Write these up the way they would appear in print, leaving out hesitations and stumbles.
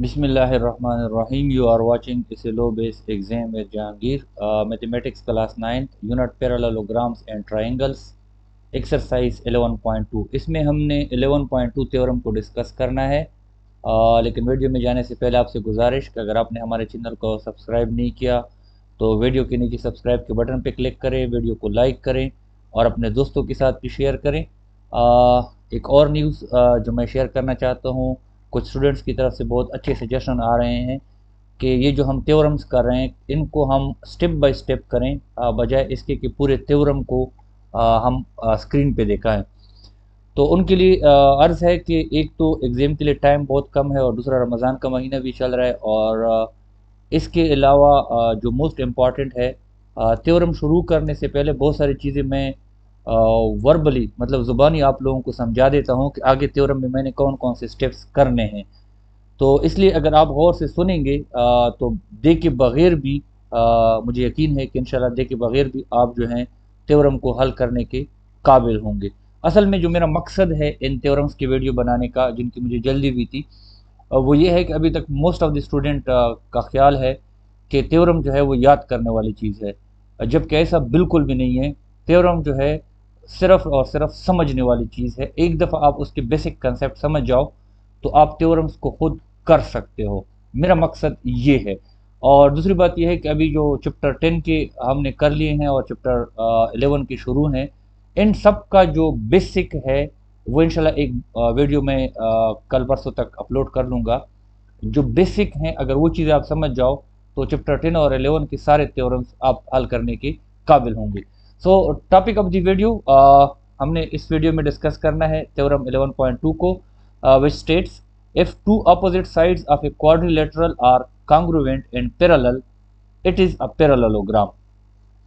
Bismillahirrahmanirrahim. You are watching SLO based exam with Jahangir. Mathematics class 9th unit parallelograms and triangles exercise 11.2. इसमें हमने 11.2 theorem को discuss करना है। लेकिन video में जाने से पहले आपसे गुजारिश कि अगर आपने हमारे चैनल को सब्सक्राइब नहीं किया तो वीडियो के नीचे सब्सक्राइब के बटन पर क्लिक करें, वीडियो को लाइक करें और अपने दोस्तों के साथ भी शेयर करें। एक और न्यूज़ जो मैं शेयर करना चाहता हूँ, कुछ स्टूडेंट्स की तरफ से बहुत अच्छे सजेशन आ रहे हैं कि ये जो हम थ्योरम्स कर रहे हैं इनको हम स्टेप बाय स्टेप करें, बजाय इसके कि पूरे थ्योरम को हम स्क्रीन पे दिखाएं। तो उनके लिए अर्ज़ है कि एक तो एग्ज़ाम के लिए टाइम बहुत कम है और दूसरा रमज़ान का महीना भी चल रहा है, और इसके अलावा जो मोस्ट इम्पॉर्टेंट है, थ्योरम शुरू करने से पहले बहुत सारी चीज़ें मैं वर्बली मतलब ज़ुबानी आप लोगों को समझा देता हूँ कि आगे थ्योरम में मैंने कौन कौन से स्टेप्स करने हैं। तो इसलिए अगर आप गौर से सुनेंगे तो देखे बगैर भी मुझे यकीन है कि इंशाल्लाह देखे बगैर भी आप जो हैं थ्योरम को हल करने के काबिल होंगे। असल में जो मेरा मकसद है इन थ्योरम्स की वीडियो बनाने का, जिनकी मुझे जल्दी भी थी, वो ये है कि अभी तक मोस्ट ऑफ द स्टूडेंट का ख्याल है कि थ्योरम जो है वो याद करने वाली चीज़ है, जबकि ऐसा बिल्कुल भी नहीं है। थ्योरम जो है सिर्फ और सिर्फ समझने वाली चीज़ है। एक दफ़ा आप उसके बेसिक कंसेप्ट समझ जाओ तो आप थ्योरम्स को खुद कर सकते हो। मेरा मकसद ये है। और दूसरी बात यह है कि अभी जो चैप्टर 10 के हमने कर लिए हैं और चैप्टर 11 के शुरू हैं, इन सब का जो बेसिक है वो इंशाल्लाह एक वीडियो में कल परसों तक अपलोड कर लूँगा। जो बेसिक हैं अगर वो चीज़ें आप समझ जाओ तो चैप्टर 10 और 11 के सारे थ्योरम्स आप हल करने के काबिल होंगे। सो टॉपिक ऑफ द वीडियो, हमने इस वीडियो में डिस्कस करना है थ्योरम 11.2 को, which states if two opposite sides of a quadrilateral are congruent and parallel, it is a parallelogram।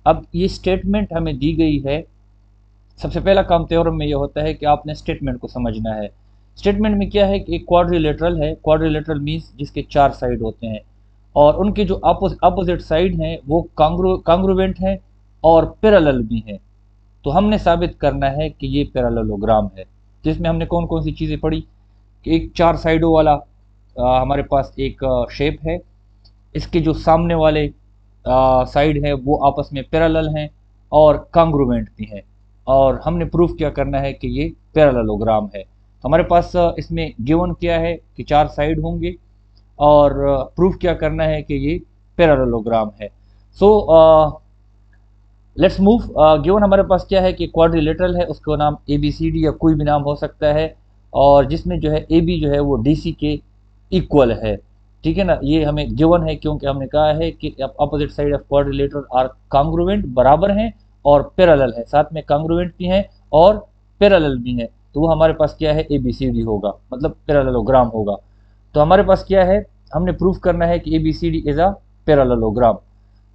अब ये स्टेटमेंट हमें दी गई है। सबसे पहला काम थ्योरम में ये होता है कि आपने स्टेटमेंट को समझना है। स्टेटमेंट में क्या है कि एक क्वाड्रिलेटरल है। क्वाड्रिलेटरल मीन्स जिसके 4 साइड होते हैं और उनके जो अपोजिट साइड हैं वो कांग्रुवेंट हैं और पैरेलल भी हैं। तो हमने साबित करना है कि ये पैरेललोग्राम है। जिसमें हमने कौन कौन सी चीज़ें पढ़ी कि एक 4 साइडों वाला हमारे पास एक शेप है। इसके जो सामने वाले साइड है वो आपस में पैरेलल हैं और कांग्रुवेंट भी हैं, और हमने प्रूफ क्या करना है कि ये पैरेललोग्राम है। तो हमारे पास इसमें गिवन क्या है कि 4 साइड होंगे और प्रूफ क्या करना है कि ये पैरेललोग्राम है। So let's move. गिवन हमारे पास क्या है कि क्वाड्रिलेटरल है, उसका नाम ABCD या कोई भी नाम हो सकता है, और जिसमें जो है AB जो है वो DC के इक्वल है। ठीक है ना, ये हमें गिवन है क्योंकि हमने कहा है कि opposite side of quadrilateral are congruent, बराबर हैं और पैरेलल है, साथ में कांग्रुवेंट भी हैं और पैरेलल भी हैं। तो वो हमारे पास क्या है ABCD होगा, मतलब पैरेललोग्राम होगा। तो हमारे पास क्या है, हमने प्रूफ करना है कि ABCD is a parallelogram.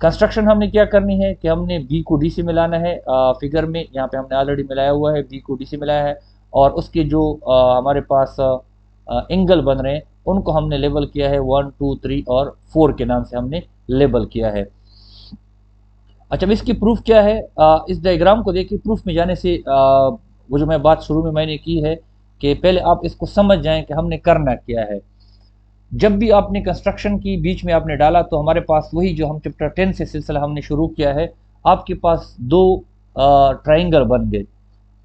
Construction हमने क्या करनी है कि हमने बी को डी से मिलाना है। फिगर में यहाँ पे हमने ऑलरेडी मिलाया हुआ है, बी को डी से मिलाया है, और उसके जो हमारे पास एंगल बन रहे हैं उनको हमने लेबल किया है 1 2 3 और 4 के नाम से हमने लेबल किया है। अच्छा, अब इसकी प्रूफ क्या है, इस डायग्राम को देखिए। प्रूफ में जाने से वो जो मैं बात शुरू में मैंने की है कि पहले आप इसको समझ जाएं कि हमने करना क्या है। जब भी आपने कंस्ट्रक्शन की बीच में आपने डाला तो हमारे पास वही जो हम चैप्टर 10 से सिलसिला हमने शुरू किया है, आपके पास 2 ट्राइंगल बन गए।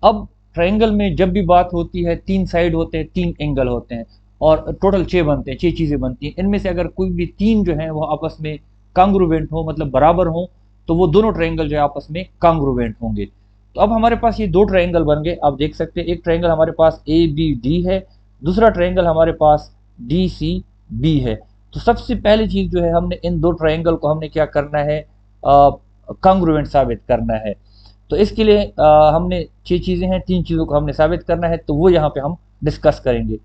अब ट्राइंगल में जब भी बात होती है 3 साइड होते हैं, 3 एंगल होते हैं और टोटल 6 बनते हैं, 6 चीज़ें बनती हैं। इनमें से अगर कोई भी 3 जो हैं वो आपस में कांग्रुवेंट हो, मतलब बराबर हो, तो वो दोनों ट्राइंगल जो है आपस में कांग्रुवेंट होंगे। तो अब हमारे पास ये 2 ट्राइंगल बन गए। आप देख सकते हैं एक ट्राइंगल हमारे पास ABD है, दूसरा ट्राइंगल हमारे पास DCB है। तो सबसे पहली चीज़ जो है, हमने इन 2 ट्राइंगल को हमने क्या करना है, कांग्रुवेंट साबित करना है। तो इसके लिए हमने 6 चीज़ें हैं, 3 चीज़ों को हमने साबित करना है, तो वो यहाँ पे हम डिस्कस करेंगे।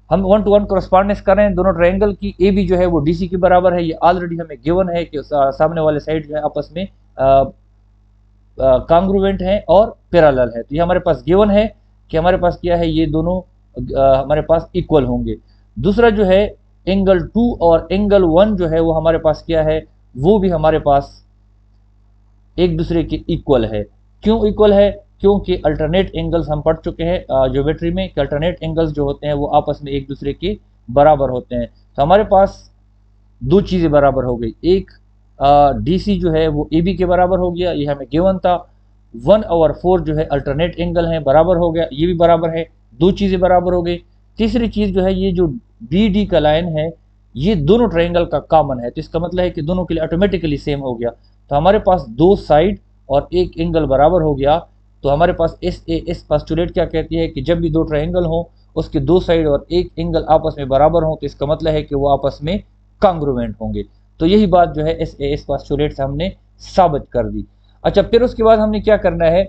हम 1 to 1 कॉरेस्पॉन्डेंस कर रहे हैं दोनों ट्रायंगल की। AB जो है वो DC के बराबर है, ये ऑलरेडी हमें गिवन है कि सामने वाले साइड जो है आपस में कांग्रुवेंट है और पैरेलल है। तो ये हमारे पास गिवन है कि हमारे पास क्या है, ये दोनों हमारे पास इक्वल होंगे। दूसरा जो है एंगल 2 और एंगल 1 जो है वो हमारे पास क्या है, वो भी हमारे पास एक दूसरे के इक्वल है। क्यों इक्वल है? क्योंकि अल्टरनेट एंगल्स हम पढ़ चुके हैं ज्योमेट्री में कि अल्टरनेट एंगल्स जो होते हैं वो आपस में एक दूसरे के बराबर होते हैं। तो हमारे पास दो चीज़ें बराबर हो गई। एक DC जो है वो AB के बराबर हो गया, ये हमें गिवन था। 1/4 जो है अल्टरनेट एंगल है, बराबर हो गया, ये भी बराबर है। दो चीज़ें बराबर हो गई। तीसरी चीज़ जो है, ये जो BD का लाइन है ये दोनों ट्रायंगल का कॉमन है, तो इसका मतलब है कि दोनों के लिए ऑटोमेटिकली सेम हो गया। तो हमारे पास दो साइड और एक एंगल बराबर हो गया। तो हमारे पास इस पोस्टुलेट क्या कहती है कि जब भी दो ट्रायंगल हो उसके दो साइड और एक एंगल आपस में बराबर हो, तो इसका मतलब है कि वो आपस में कांग्रुएंट होंगे। तो यही बात जो है इस पोस्टुलेट से हमने साबित कर दी। अच्छा, फिर उसके बाद हमने क्या करना है,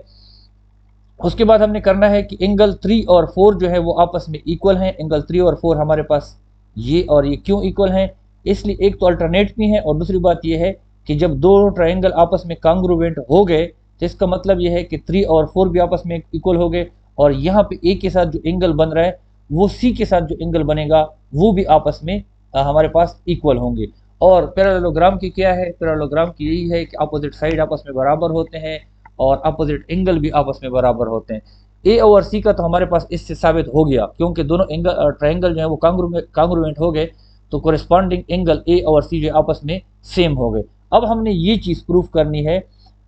उसके बाद हमने करना है कि एंगल 3 और 4 जो है वो आपस में इक्वल हैं। एंगल 3 और 4 हमारे पास ये और ये क्यों इक्वल हैं, इसलिए एक तो अल्टरनेट भी है और दूसरी बात ये है कि जब दो ट्रायंगल आपस में कांग्रुएंट हो गए तो इसका मतलब ये है कि 3 और 4 भी आपस में इक्वल हो गए, और यहाँ पे ए के साथ जो एंगल बन रहा है वो सी के साथ जो एंगल बनेगा वो भी आपस में हमारे पास इक्वल होंगे। और पैरेललोग्राम की क्या है, पैरेललोग्राम की यही है कि अपोजिट साइड आपस में बराबर होते हैं और अपोजिट एंगल भी आपस में बराबर होते हैं। ए और सी का तो हमारे पास इससे साबित हो गया, क्योंकि दोनों एंगल ट्रायंगल जो है वो कांग्रुएंट हो गए, तो कोरिस्पॉन्डिंग एंगल ए और सी जो आपस में सेम हो गए। अब हमने ये चीज़ प्रूफ करनी है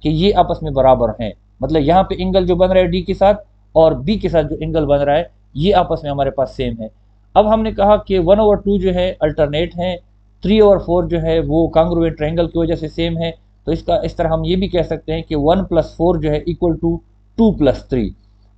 कि ये आपस में बराबर हैं, मतलब यहाँ पे एंगल जो बन रहा है डी के साथ और बी के साथ जो एंगल बन रहा है ये आपस में हमारे पास सेम है। अब हमने कहा कि 1/2 जो है अल्टरनेट हैं, 3 और 4 जो है वो कांग्रुएंट ट्रायंगल की वजह से सेम है। तो इसका इस तरह हम ये भी कह सकते हैं कि 1 + 4 जो है इक्वल टू 2 + 3,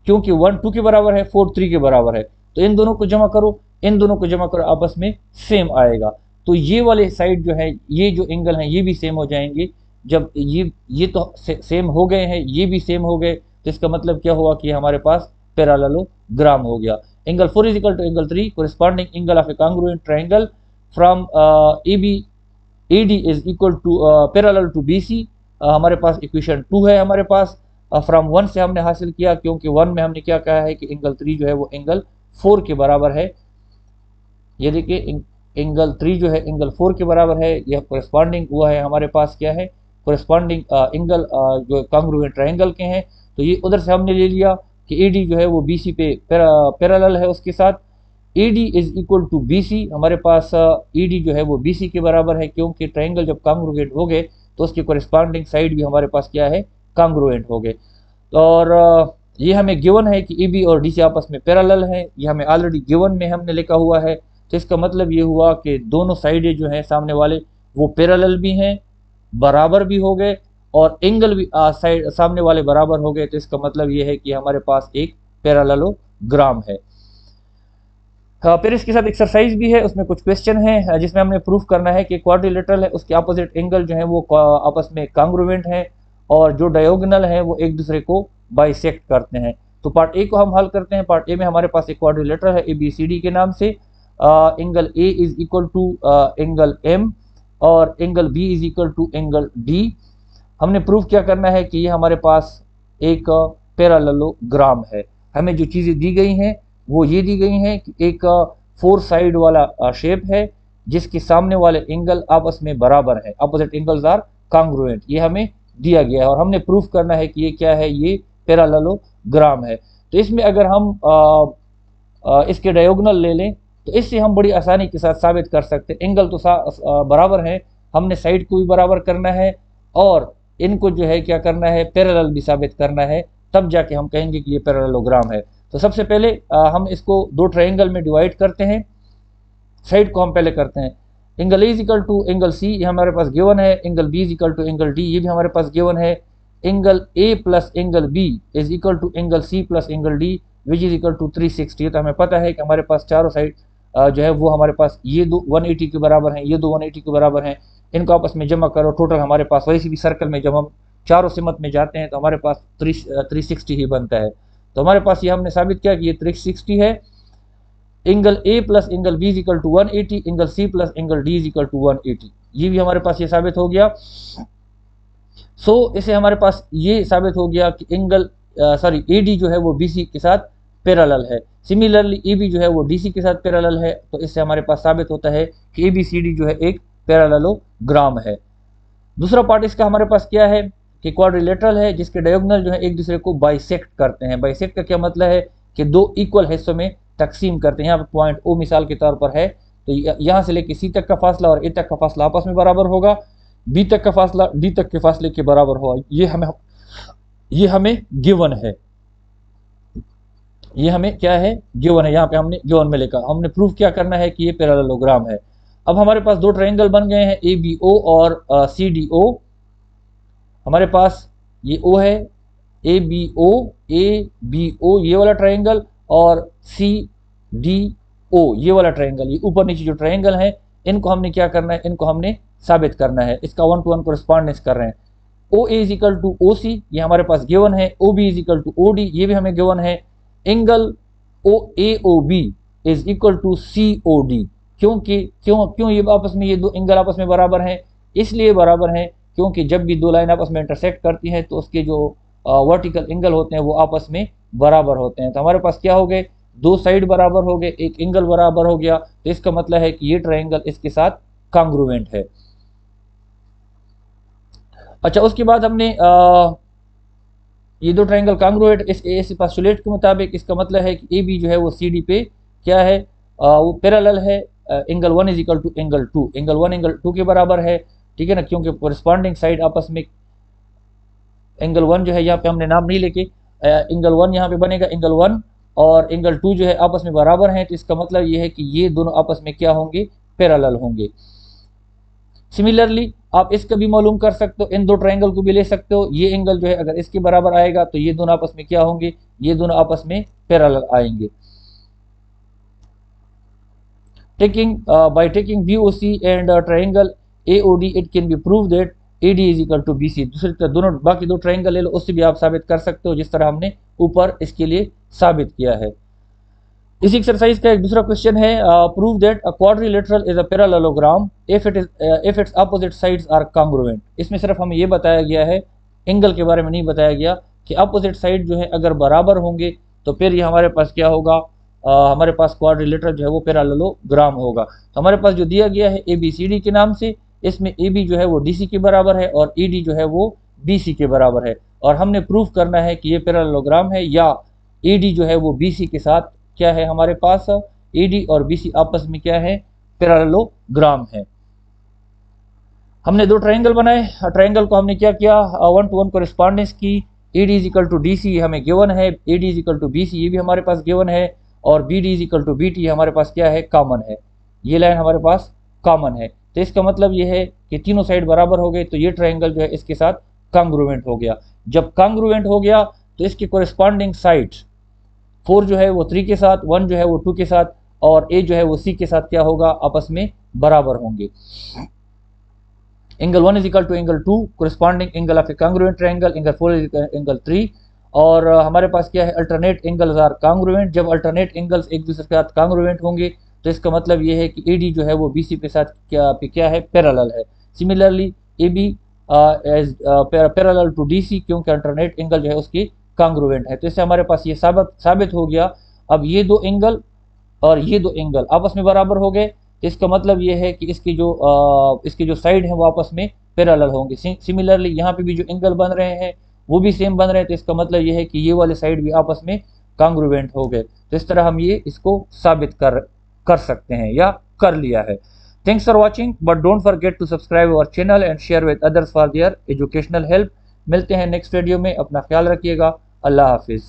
क्योंकि 1 2 के बराबर है, 4 3 के बराबर है। तो इन दोनों को जमा करो, इन दोनों को जमा करो, आपस में सेम आएगा। तो ये वाले साइड जो है, ये जो एंगल हैं ये भी सेम हो जाएंगे। जब ये तो सेम हो गए हैं, ये भी सेम हो गए, तो इसका मतलब क्या हुआ कि हमारे पास पैरेललोग्राम हो गया। Angle 4 = angle 3 corresponding angle of a congruent triangle from AD is equal to parallel to BC। हमारे पास इक्वेशन 2 है हमारे पास। फ्रॉम 1 से हमने हासिल किया, क्योंकि 1 में हमने क्या कहा है कि एंगल 3 जो है वो एंगल 4 के बराबर है। ये देखिए एंगल 3 जो है एंगल 4 के बराबर है, यह कोरिस्पॉन्डिंग हुआ है हमारे पास क्या है, कोरिस्पॉन्डिंग एंगल जो कांग्रुएंट ट्रायंगल के हैं। तो ये उधर से हमने ले लिया कि AD जो है वो BC पे पैरेलल है उसके साथ। AD is equal to BC, हमारे पास AD जो है वो BC के बराबर है, क्योंकि ट्रायंगल जब कांग्रुएंट हो गए तो उसके कोरिस्पॉन्डिंग साइड भी हमारे पास क्या है, कांग्रुएंट हो गए। और ये हमें गिवन है कि AB और DC आपस में पैरेलल है, ये हमें ऑलरेडी गिवन में हमने लिखा हुआ है। तो इसका मतलब ये हुआ कि दोनों साइडें जो हैं सामने वाले वो पैरेलल भी हैं, बराबर भी हो गए, और एंगल भी साइड सामने वाले बराबर हो गए। तो इसका मतलब ये है कि हमारे पास एक पैरेललोग्राम है। फिर इसके साथ एक्सरसाइज भी है, उसमें कुछ क्वेश्चन है जिसमें हमने प्रूफ करना है कि क्वाड्रिलेटरल है उसके अपोजिट एंगल जो है वो आपस में कांग्रुएंट है, और जो डायगोनल है वो एक दूसरे को बाइसेक्ट करते हैं। तो पार्ट ए को हम हल करते हैं। पार्ट ए में हमारे पास एक क्वाड्रिलेटरल है ABCD के नाम से। Angle A is equal to angle M और angle B is equal to angle D। हमने प्रूफ क्या करना है कि ये हमारे पास एक पैरेललोग्राम है। हमें जो चीज़ें दी गई हैं वो ये दी गई हैं कि एक 4 साइड वाला शेप है जिसके सामने वाले एंगल आपस में बराबर है, अपोजिट एंगल्स आर कांग्रुएंट, ये हमें दिया गया है और हमने प्रूफ करना है कि ये क्या है, ये पैरेललोग्राम है। तो इसमें अगर हम इसके डायगोनल ले लें तो इससे हम बड़ी आसानी के साथ साबित कर सकते हैं। एंगल तो बराबर है, हमने साइड को भी बराबर करना है और इनको जो है क्या करना है, पैरेलल भी साबित करना है, तब जाके हम कहेंगे कि ये पैरेललोग्राम है। तो सबसे पहले हम इसको दो ट्रायंगल में डिवाइड करते हैं। साइड को हम पहले करते हैं। Angle A is equal to angle C, ये हमारे पास गिवन है। Angle B is equal to angle D, ये भी हमारे पास गिवन है। Angle A plus angle B is equal to angle C plus angle D which is equal to 360। तो हमें पता है कि हमारे पास चारों साइड जो है वो हमारे पास ये दो 180 के बराबर हैं, ये दो 180 के बराबर हैं। इनको आपस में जमा करो, टोटल हमारे पास वैसे भी सर्कल में जब हम चारों सिमत में जाते हैं तो हमारे पास 360 ही बनता है। तो हमारे पास ये हमने साबित किया कि ये 360 है। Angle A plus angle B is equal to 180, angle C plus angle D is equal to 180, ये भी हमारे पास ये साबित हो गया। इसे हमारे पास ये साबित हो गया कि एंगल AD जो है वो BC के साथ पैरेलल है। सिमिलरली AB जो है वो DC के साथ पैरेलल है। तो इससे हमारे पास साबित होता है कि ABCD जो है एक पैरेललोग्राम है। दूसरा पार्ट इसका हमारे पास क्या है कि क्वाड्रिलेटरल है जिसके डायगोनल जो है एक दूसरे को बाइसेक्ट करते हैं। बाइसेक्ट का क्या मतलब है कि दो इक्वल हिस्सों में तकसीम करते हैं। यहाँ पर पॉइंट O मिसाल के तौर पर है, तो यहाँ से लेके सी तक का फासला और ए तक का फासला आपस में बराबर होगा, बी तक का फासला डी तक के फासले के बराबर होगा। ये हमें गिवन है, ये हमें क्या है, गिवन है। यहाँ पे हमने गिवन में लिखा, हमने प्रूफ क्या करना है कि ये पैरेललोग्राम है। अब हमारे पास दो ट्रायंगल बन गए हैं, ए बी ओ और सी डी ओ। हमारे पास ये ओ है, ए बी ओ ये वाला ट्रायंगल, और सी डी ओ ये वाला ट्रायंगल। ये ऊपर नीचे जो ट्रायंगल है इनको हमने क्या करना है, इनको हमने साबित करना है, इसका 1 to 1 कोरेस्पॉन्डेंस कर रहे हैं। O A is equal to O C, ये हमारे पास गिवन है। O B is equal to O D, ये भी हमें गिवन है। Angle O A O B is equal to C O D. क्यों ये आपस में, ये दो एंगल आपस में बराबर हैं? इसलिए बराबर हैं क्योंकि जब भी दो लाइन आपस में इंटरसेक्ट करती हैं तो उसके जो वर्टिकल एंगल होते हैं वो आपस में बराबर होते हैं। तो हमारे पास क्या हो गए, दो साइड बराबर हो गए, एक एंगल बराबर हो गया, तो इसका मतलब है कि ये ट्रायंगल इसके साथ कांग्रुएंट है। अच्छा, उसके बाद हमने ये दो ट्रायंगल कांग्रुएंट इस पोस्टुलेट के मुताबिक, इसका मतलब है कि ए बी जो है वो सी डी पे क्या है, वो पैरेलल है। Angle 1 is equal to angle 2, angle 1 angle 2 के बराबर है, ठीक है ना, क्योंकि कोरिस्पॉन्डिंग साइड आपस में, एंगल 1 जो है यहाँ पे हमने नाम नहीं लेके, एंगल 1 यहाँ पे बनेगा, एंगल 1 और एंगल 2 जो है आपस में बराबर हैं, तो इसका मतलब ये है कि ये दोनों आपस में क्या होंगे, पैरेलल होंगे। सिमिलरली आप इसका भी मालूम कर सकते हो, इन दो ट्रायंगल को भी ले सकते हो। ये एंगल जो है अगर इसके बराबर आएगा तो ये दोनों आपस में क्या होंगे, ये दोनों आपस में पैरेलल आएंगे। By taking BOC and triangle AOD, it can be proved that AD is equal to BC। दूसरी तरह दोनों बाकी दो ट्रायंगल ले लो, उससे भी आप साबित कर सकते हो, जिस तरह हमने ऊपर इसके लिए साबित किया है। इस एक्सरसाइज का एक दूसरा क्वेश्चन है, prove that a quadrilateral is a parallelogram if its opposite sides are congruent. इसमें सिर्फ हमें ये बताया गया है, एंगल के बारे में नहीं बताया गया कि अपोजिट साइड जो है अगर बराबर होंगे तो फिर ये हमारे पास क्या होगा, हमारे पास क्वाड्रिलेटरल जो है वो पैरेललोग्राम होगा। तो हमारे पास जो दिया गया है ABCD के नाम से, इसमें AB जो है वो DC के बराबर है और ED जो है वो BC के बराबर है, और हमने प्रूफ करना है कि ये पैरेललोग्राम है या AD जो है वो BC के साथ क्या है, हमारे पास AD और BC आपस में क्या है, पैरेललोग्राम है। हमने दो ट्रायंगल बनाए, ट्रायंगल को हमने क्या किया, 1 to 1 कोरेस्पॉन्डेंस की। AD is equal to DC हमें गिवन है, AD is equal to BC ये भी हमारे पास गिवन है, और BD is equal to BT हमारे पास क्या है, कॉमन है, ये लाइन हमारे पास कॉमन है। तो इसका मतलब ये है कि तीनों साइड बराबर हो गए, तो ये ट्रायंगल जो है इसके साथ कांग्रुएंट हो गया। जब कांग्रुएंट हो गया तो इसके कोरेस्पॉन्डिंग साइड 4 जो है वो 3 के साथ, 1 जो है वो 2 के साथ, और A जो है वो C के साथ क्या होगा, आपस में बराबर होंगे। Angle 1 is equal to angle 2, corresponding angle of a congruent triangle, angle 4 is equal angle 3, और हमारे पास क्या है, अल्टरनेट एंगल्स आर कांग्रुएंट। जब अल्टरनेट एंगल्स एक दूसरे के साथ कांग्रुएंट होंगे तो इसका मतलब ये है कि AD जो है वो BC के साथ क्या है, पैरेलल है। Similarly AB as parallel to DC, क्योंकि अल्टरनेट एंगल जो है उसकी कांग्रुएंट है। तो इससे हमारे पास ये साबित हो गया। अब ये दो एंगल और ये दो एंगल आपस में बराबर हो गए, तो इसका मतलब ये है कि इसकी जो साइड है वो आपस में पैरेलल होंगे। सिमिलरली यहाँ पे भी जो एंगल बन रहे हैं वो भी सेम बन रहे हैं, तो इसका मतलब ये है कि ये वाले साइड भी आपस में कांग्रुएंट हो गए। तो इस तरह हम ये इसको साबित कर सकते हैं या कर लिया है। Thanks for watching, but don't forget to subscribe our channel and share with others for their educational help. मिलते हैं नेक्स्ट वीडियो में, अपना ख्याल रखिएगा, अल्लाह हाफिज़।